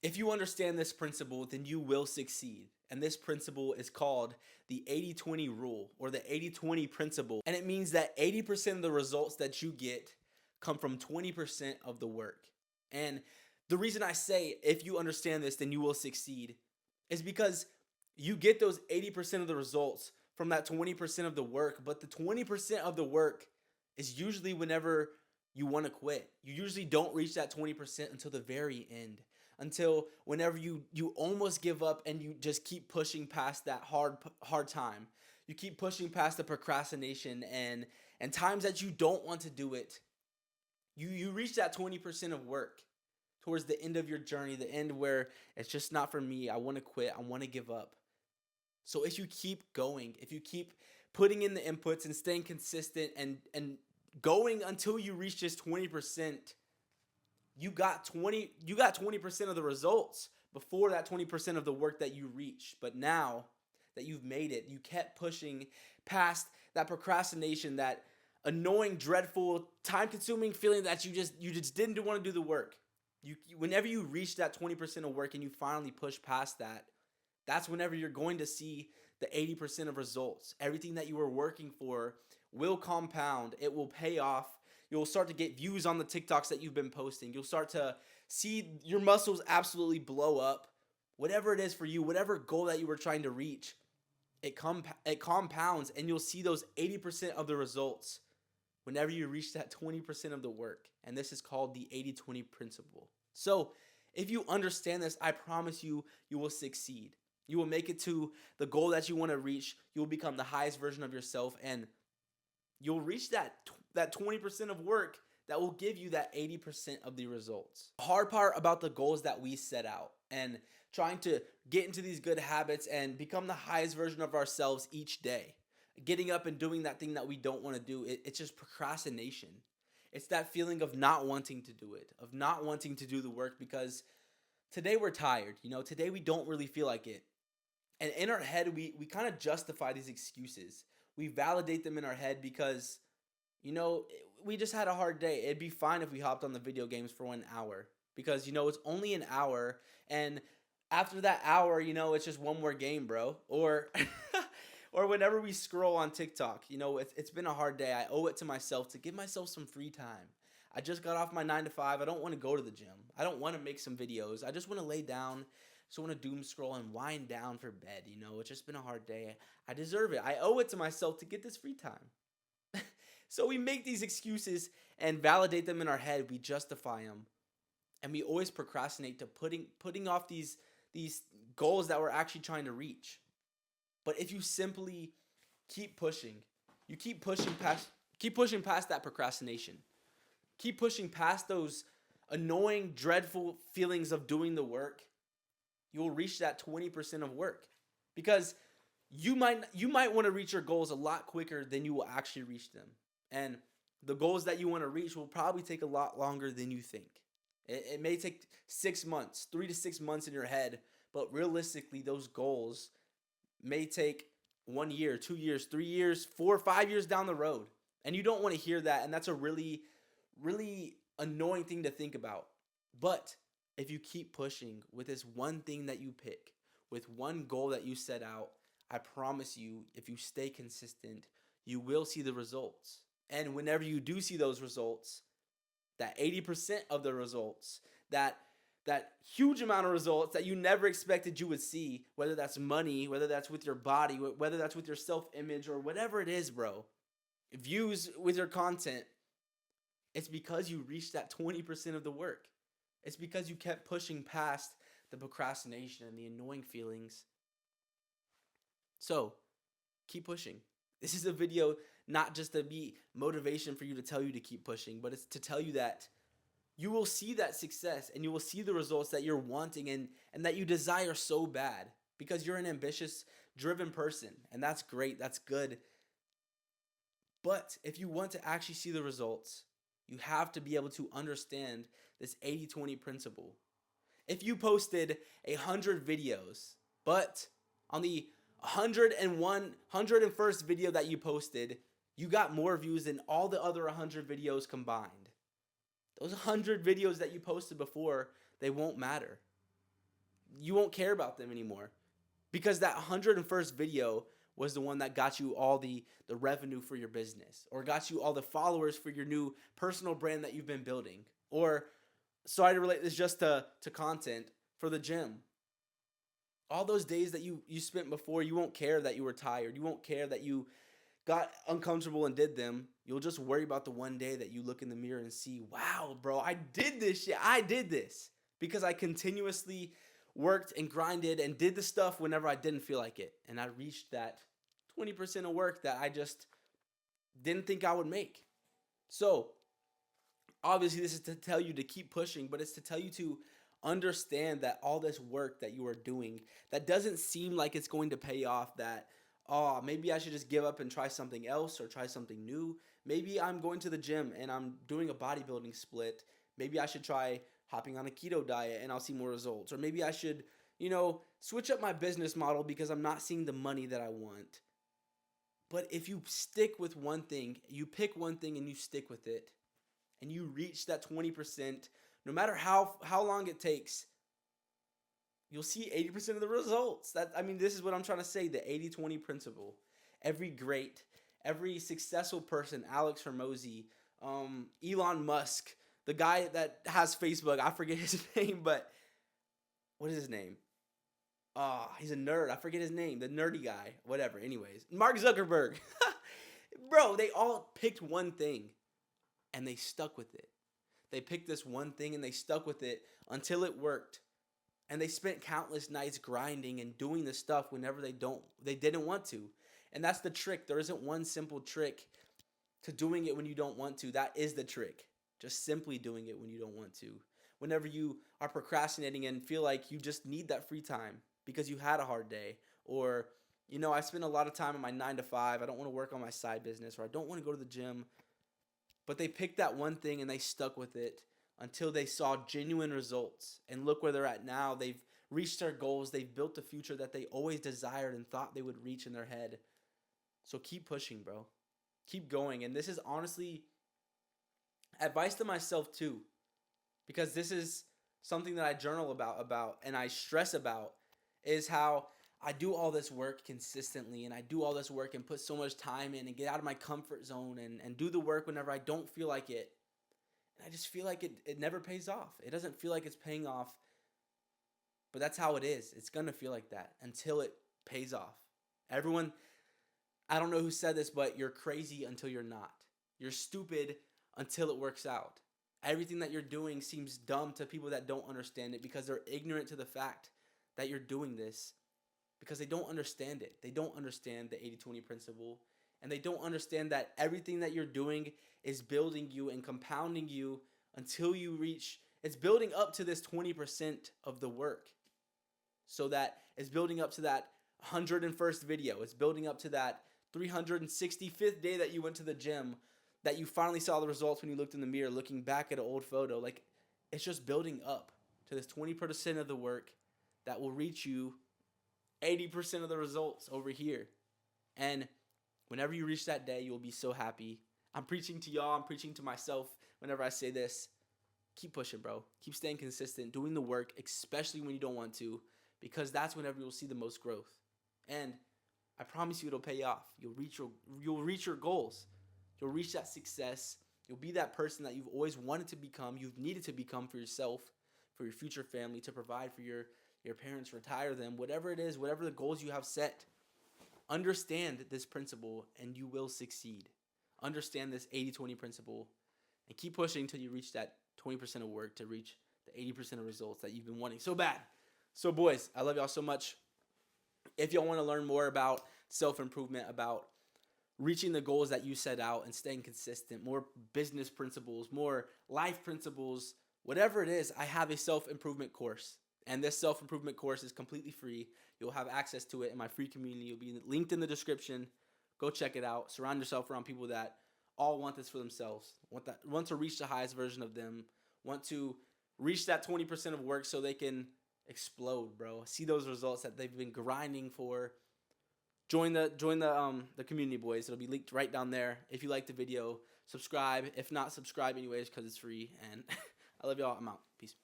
If you understand this principle, then you will succeed. And this principle is called the 80-20 rule, or the 80-20 principle. And it means that 80% of the results that you get come from 20% of the work. And the reason I say if you understand this, then you will succeed is because you get those 80% of the results from that 20% of the work, but the 20% of the work is usually whenever you want to quit. You usually don't reach that 20% until the very end, until whenever you almost give up and you just keep pushing past that hard time. You keep pushing past the procrastination and times that you don't want to do it. You reach that 20% of work towards the end of your journey, the end where it's just not for me. I want to quit. I want to give up. So if you keep going, if you keep putting in the inputs and staying consistent and going until you reach this 20%, you got 20% of the results before that 20% of the work that you reach. But now that you've made it, you kept pushing past that procrastination, that annoying, dreadful, time-consuming feeling that you just didn't want to do the work. Whenever you reach that 20% of work and you finally push past that, that's whenever you're going to see the 80% of results. Everything that you were working for will compound. It will pay off. You'll start to get views on the TikToks that you've been posting. You'll start to see your muscles absolutely blow up. Whatever it is for you, whatever goal that you were trying to reach, it compounds, and you'll see those 80% of the results whenever you reach that 20% of the work. And this is called the 80-20 principle. So if you understand this, I promise you, you will succeed. You will make it to the goal that you want to reach. You will become the highest version of yourself, and you'll reach that 20% of work that will give you that 80% of the results. The hard part about the goals that we set out and trying to get into these good habits and become the highest version of ourselves each day, getting up and doing that thing that we don't want to do, it's just procrastination. It's that feeling of not wanting to do it, of not wanting to do the work because today we're tired. Today we don't really feel like it. And in our head, we kind of justify these excuses. We validate them in our head because, we just had a hard day. It'd be fine if we hopped on the video games for 1 hour because, it's only an hour. And after that hour, it's just one more game, bro. Or or whenever we scroll on TikTok, it's been a hard day. I owe it to myself to give myself some free time. I just got off my 9 to 5. I don't want to go to the gym. I don't want to make some videos. I just want to lay down. Just want to doom scroll and wind down for bed. It's just been a hard day. I deserve it. I owe it to myself to get this free time. So we make these excuses and validate them in our head. We justify them. And we always procrastinate to putting off these goals that we're actually trying to reach. But if you simply keep pushing, you keep pushing past that procrastination. Keep pushing past those annoying, dreadful feelings of doing the work. You will reach that 20% of work because you might want to reach your goals a lot quicker than you will actually reach them. And the goals that you want to reach will probably take a lot longer than you think. It may take 6 months, 3 to 6 months in your head, but realistically, those goals may take 1 year, 2 years, 3 years, 4 or 5 years down the road. And you don't want to hear that. And that's a really, really annoying thing to think about. But if you keep pushing with this one thing that you pick, with one goal that you set out, I promise you, if you stay consistent, you will see the results. And whenever you do see those results, that 80% of the results, that huge amount of results that you never expected you would see, whether that's money, whether that's with your body, whether that's with your self-image or whatever it is, bro, views with your content, it's because you reached that 20% of the work. It's because you kept pushing past the procrastination and the annoying feelings. So, keep pushing. This is a video not just to be motivation for you to tell you to keep pushing, but it's to tell you that you will see that success and you will see the results that you're wanting and that you desire so bad because you're an ambitious, driven person. And that's great. That's good. But if you want to actually see the results, you have to be able to understand this 80-20 principle. If you posted 100 videos, but on the 101st video that you posted, you got more views than all the other 100 videos combined. Those 100 videos that you posted before, they won't matter. you won't care about them anymore because that 101st video was the one that got you all the revenue for your business, or got you all the followers for your new personal brand that you've been building. Or, sorry to relate this just to content, for the gym. All those days that you spent before, you won't care that you were tired. You won't care that you got uncomfortable and did them. You'll just worry about the one day that you look in the mirror and see, wow, bro, I did this shit. I did this because I continuously worked and grinded and did the stuff whenever I didn't feel like it. And I reached that 20% of work that I just didn't think I would make. So, obviously, this is to tell you to keep pushing, but it's to tell you to understand that all this work that you are doing that doesn't seem like it's going to pay off, that, oh, maybe I should just give up and try something else or try something new. Maybe I'm going to the gym and I'm doing a bodybuilding split. Maybe I should try hopping on a keto diet and I'll see more results. Or maybe I should, switch up my business model because I'm not seeing the money that I want. But if you stick with one thing, you pick one thing and you stick with it, and you reach that 20%, no matter how long it takes, you'll see 80% of the results. This is what I'm trying to say, the 80-20 principle. Every successful person, Alex Hormozi, Elon Musk, the guy that has Facebook, I forget his name, but what is his name? He's a nerd. I forget his name. The nerdy guy. Whatever. Anyways, Mark Zuckerberg. Bro, they all picked one thing and they stuck with it. They picked this one thing and they stuck with it until it worked. And they spent countless nights grinding and doing the stuff whenever they didn't want to. And that's the trick. There isn't one simple trick to doing it when you don't want to. That is the trick. Just simply doing it when you don't want to. Whenever you are procrastinating and feel like you just need that free time because you had a hard day, or, I spend a lot of time on my 9 to 5. I don't want to work on my side business, or I don't want to go to the gym. But they picked that one thing and they stuck with it until they saw genuine results. And look where they're at now. They've reached their goals. They've built the future that they always desired and thought they would reach in their head. So keep pushing, bro. Keep going. And this is honestly advice to myself too, because this is something that I journal about and I stress about, is how I do all this work consistently, and I do all this work and put so much time in and get out of my comfort zone and do the work whenever I don't feel like it. And I just feel like it never pays off. It doesn't feel like it's paying off, but that's how it is. It's going to feel like that until it pays off. Everyone, I don't know who said this, but you're crazy until you're not. You're stupid until it works out. Everything that you're doing seems dumb to people that don't understand it because they're ignorant to the fact that you're doing this, because they don't understand it. They don't understand the 80-20 principle, and they don't understand that everything that you're doing is building you and compounding you until you reach, it's building up to this 20% of the work. So that it's building up to that 101st video. It's building up to that 365th day that you went to the gym, that you finally saw the results when you looked in the mirror, looking back at an old photo. Like, it's just building up to this 20% of the work that will reach you 80% of the results over here. And whenever you reach that day, you'll be so happy. I'm preaching to y'all. I'm preaching to myself whenever I say this. Keep pushing, bro. Keep staying consistent, doing the work, especially when you don't want to, because that's whenever you'll see the most growth. And I promise you it'll pay off. You'll reach your goals. You'll reach that success. You'll be that person that you've always wanted to become, you've needed to become for yourself, for your future family, to provide for your parents, retire them, whatever it is, whatever the goals you have set. Understand this principle and you will succeed. Understand this 80-20 principle and keep pushing until you reach that 20% of work to reach the 80% of results that you've been wanting so bad. So boys, I love y'all so much. If y'all want to learn more about self-improvement, about reaching the goals that you set out and staying consistent, more business principles, more life principles, whatever it is, I have a self-improvement course. And this self-improvement course is completely free. You'll have access to it in my free community. It'll be linked in the description. Go check it out. Surround yourself around people that all want this for themselves, want to reach the highest version of them, want to reach that 20% of work so they can explode, bro. See those results that they've been grinding for. Join the community, boys. It'll be linked right down there. If you like the video, subscribe. If not, subscribe anyways because it's free. And I love y'all. I'm out. Peace.